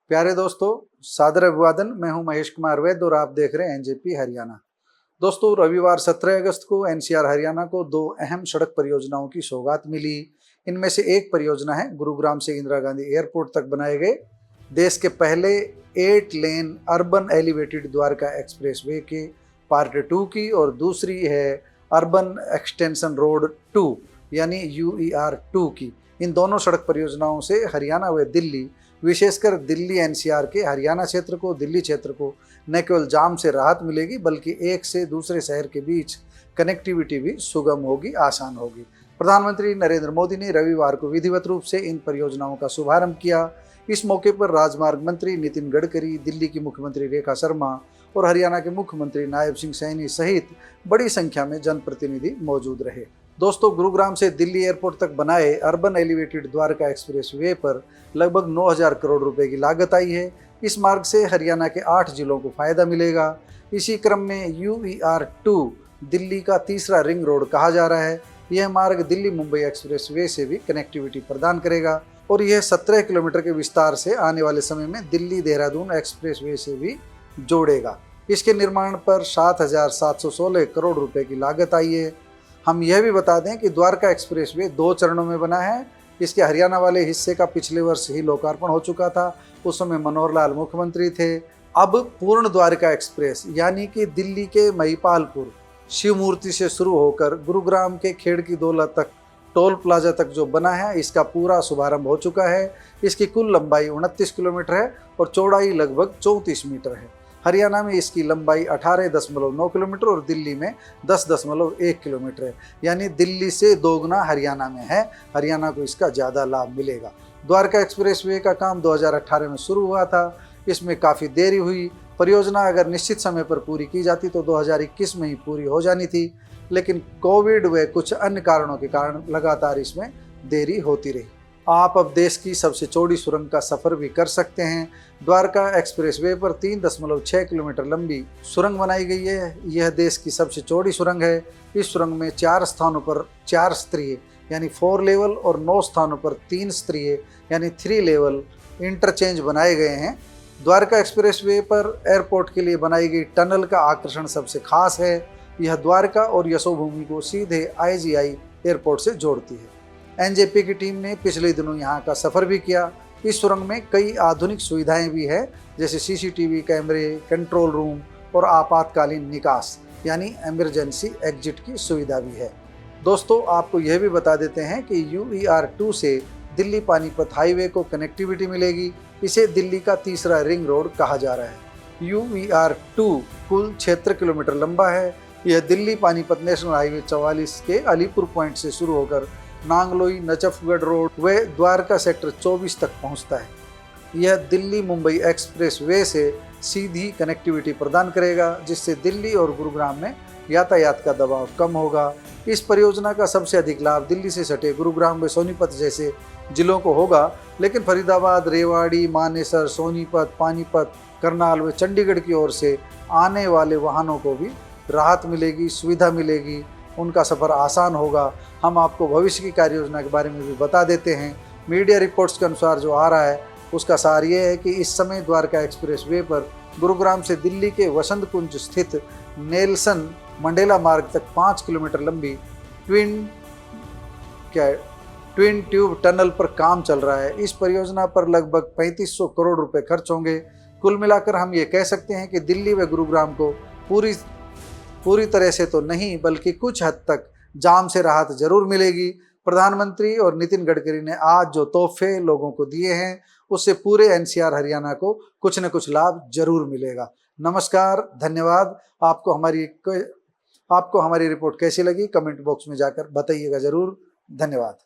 प्यारे दोस्तों, सादर अभिवादन। मैं हूं महेश कुमार वैद और आप देख रहे हैं एनजेपी हरियाणा। दोस्तों, रविवार 17 अगस्त को एनसीआर हरियाणा को दो अहम सड़क परियोजनाओं की सौगात मिली। इनमें से एक परियोजना है गुरुग्राम से इंदिरा गांधी एयरपोर्ट तक बनाए गए देश के पहले 8 लेन अर्बन एलिवेटेड द्वारका एक्सप्रेसवे के पार्ट 2 की, और दूसरी है अर्बन एक्सटेंशन रोड 2 यानी UER 2 की। इन दोनों सड़क परियोजनाओं से हरियाणा व दिल्ली, विशेषकर दिल्ली एनसीआर के हरियाणा क्षेत्र को, दिल्ली क्षेत्र को न केवल जाम से राहत मिलेगी बल्कि एक से दूसरे शहर के बीच कनेक्टिविटी भी सुगम होगी, आसान होगी। प्रधानमंत्री नरेंद्र मोदी ने रविवार को विधिवत रूप से इन परियोजनाओं का शुभारंभ किया। इस मौके पर राजमार्ग मंत्री नितिन गडकरी, दिल्ली की मुख्यमंत्री रेखा शर्मा और हरियाणा के मुख्यमंत्री नायब सिंह सैनी सहित बड़ी संख्या में जनप्रतिनिधि मौजूद रहे। दोस्तों, गुरुग्राम से दिल्ली एयरपोर्ट तक बनाए अर्बन एलिवेटेड द्वारका एक्सप्रेसवे पर लगभग 9,000 करोड़ रुपए की लागत आई है। इस मार्ग से हरियाणा के 8 जिलों को फायदा मिलेगा। इसी क्रम में UER 2 दिल्ली का तीसरा रिंग रोड कहा जा रहा है। यह मार्ग दिल्ली मुंबई एक्सप्रेसवे से भी कनेक्टिविटी प्रदान करेगा और यह 17 किलोमीटर के विस्तार से आने वाले समय में दिल्ली देहरादून एक्सप्रेसवे से भी जोड़ेगा। इसके निर्माण पर 7,716 करोड़ रुपए की लागत आई है। हम यह भी बता दें कि द्वारका एक्सप्रेसवे 2 चरणों में बना है। इसके हरियाणा वाले हिस्से का पिछले वर्ष ही लोकार्पण हो चुका था। उस समय मनोहर लाल मुख्यमंत्री थे। अब पूर्ण द्वारका एक्सप्रेस यानी कि दिल्ली के महिपालपुर शिव मूर्ति से शुरू होकर गुरुग्राम के खेड़की दौला तक टोल प्लाजा तक जो बना है, इसका पूरा शुभारंभ हो चुका है। इसकी कुल लंबाई 29 किलोमीटर है और चौड़ाई लगभग 34 मीटर है। हरियाणा में इसकी लंबाई 18.9 किलोमीटर और दिल्ली में 10.1 किलोमीटर है, यानी दिल्ली से दोगुना हरियाणा में है। हरियाणा को इसका ज़्यादा लाभ मिलेगा। द्वारका एक्सप्रेसवे का काम 2018 में शुरू हुआ था। इसमें काफ़ी देरी हुई। परियोजना अगर निश्चित समय पर पूरी की जाती तो 2021 में ही पूरी हो जानी थी, लेकिन कोविड व कुछ अन्य कारणों के कारण लगातार इसमें देरी होती रही। आप अब देश की सबसे चौड़ी सुरंग का सफ़र भी कर सकते हैं। द्वारका एक्सप्रेसवे पर 3.6 किलोमीटर लंबी सुरंग बनाई गई है। यह देश की सबसे चौड़ी सुरंग है। इस सुरंग में 4 स्थानों पर 4 स्तरीय यानी 4 लेवल और 9 स्थानों पर 3 स्तरीय यानी 3 लेवल इंटरचेंज बनाए गए हैं। द्वारका एक्सप्रेसवे पर एयरपोर्ट के लिए बनाई गई टनल का आकर्षण सबसे खास है। यह द्वारका और यशोभूमि को सीधे IGI एयरपोर्ट से जोड़ती है। एनजेपी की टीम ने पिछले दिनों यहाँ का सफ़र भी किया। इस सुरंग में कई आधुनिक सुविधाएं भी है, जैसे CCTV कैमरे, कंट्रोल रूम और आपातकालीन निकास यानी इमरजेंसी एग्जिट की सुविधा भी है। दोस्तों, आपको यह भी बता देते हैं कि UER 2 से दिल्ली पानीपत हाईवे को कनेक्टिविटी मिलेगी। इसे दिल्ली का तीसरा रिंग रोड कहा जा रहा है। UER 2 कुल 76 किलोमीटर लंबा है। यह दिल्ली पानीपत नेशनल हाईवे 44 के अलीपुर पॉइंट से शुरू होकर नांगलोई, नजफगढ़ रोड व द्वारका सेक्टर 24 तक पहुंचता है। यह दिल्ली मुंबई एक्सप्रेसवे से सीधी कनेक्टिविटी प्रदान करेगा, जिससे दिल्ली और गुरुग्राम में यातायात का दबाव कम होगा। इस परियोजना का सबसे अधिक लाभ दिल्ली से सटे गुरुग्राम व सोनीपत जैसे जिलों को होगा, लेकिन फरीदाबाद, रेवाड़ी, मानेसर, सोनीपत, पानीपत, करनाल व चंडीगढ़ की ओर से आने वाले वाहनों को भी राहत मिलेगी, सुविधा मिलेगी, उनका सफ़र आसान होगा। हम आपको भविष्य की कार्य योजना के बारे में भी बता देते हैं। मीडिया रिपोर्ट्स के अनुसार जो आ रहा है उसका सार ये है कि इस समय द्वारका एक्सप्रेसवे पर गुरुग्राम से दिल्ली के वसंत कुंज स्थित नेल्सन मंडेला मार्ग तक 5 किलोमीटर लंबी ट्विन ट्यूब टनल पर काम चल रहा है। इस परियोजना पर लगभग 3500 करोड़ रुपए खर्च होंगे। कुल मिलाकर हम ये कह सकते हैं कि दिल्ली व गुरुग्राम को पूरी तरह से तो नहीं, बल्कि कुछ हद तक जाम से राहत जरूर मिलेगी। प्रधानमंत्री और नितिन गडकरी ने आज जो तोहफे लोगों को दिए हैं, उससे पूरे एनसीआर हरियाणा को कुछ न कुछ लाभ जरूर मिलेगा। नमस्कार, धन्यवाद। आपको हमारी रिपोर्ट कैसी लगी कमेंट बॉक्स में जाकर बताइएगा जरूर। धन्यवाद।